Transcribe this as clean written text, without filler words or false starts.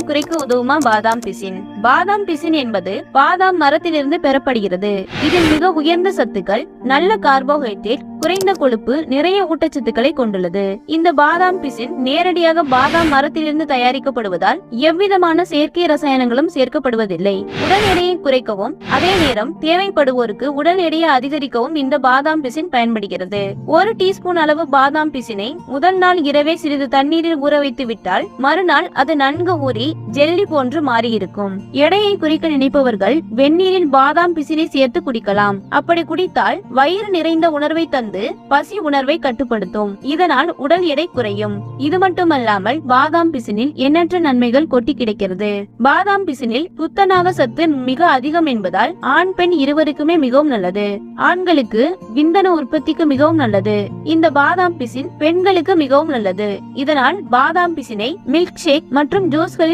குறைக்க உதவுமா பாதாம் பிசின்? பாதாம் பிசின் என்பது பாதாம் மரத்திலிருந்து பெறப்படுகிறது. இதில் மிக உயர்ந்த சத்துக்கள், நல்ல கார்போஹைட்ரேட், குறைந்த கொழுப்பு, நிறைய ஊட்டச்சத்துக்களை கொண்டுள்ளது. இந்த பாதாம் பிசின் நேரடியாக பாதாம் மரத்திலிருந்து தயாரிக்கப்படுவதால் எவ்விதமான செயற்கை ரசாயனங்களும் சேர்க்கப்படுவதில்லை. உடல் எடையை குறைக்கவும் அதே நேரம் தேவைப்படுவோருக்கு உடல் எடையை அதிகரிக்கவும் இந்த பாதாம் பிசின் பயன்படுகிறது. 1 டீஸ்பூன் அளவு பாதாம் பிசினை முதல் நாள் இரவே சிறிது தண்ணீரில் ஊற வைத்து விட்டால் மறுநாள் அது நன்கு ஊறி ஜெல்லி போன்று மாறியிருக்கும். எடையை குறைக்க நினைப்பவர்கள் வெந்நீரில் பாதாம் பிசினை சேர்த்து குடிக்கலாம். அப்படி குடித்தால் வயிறு நிறைந்த உணர்வை தந்து பசி உணர்வை கட்டுப்படுத்தும். இதனால் உடல் எடை குறையும். இது மட்டுமல்லாமல் பாதாம் பிசினில் எண்ணற்ற நன்மைகள் கொட்டி கிடைக்கிறது. பாதாம் பிசினில் துத்தநாக சத்து மிக அதிகம் என்பதால் ஆண் பெண் இருவருக்குமே மிகவும் நல்லது. ஆண்களுக்கு விந்தணு உற்பத்திக்கு மிகவும் நல்லது. இந்த பாதாம் பிசின் பெண்களுக்கு மிகவும் நல்லது. இதனால் பாதாம் பிசினை மில்க் ஷேக் மற்றும் ஜூஸ்களில்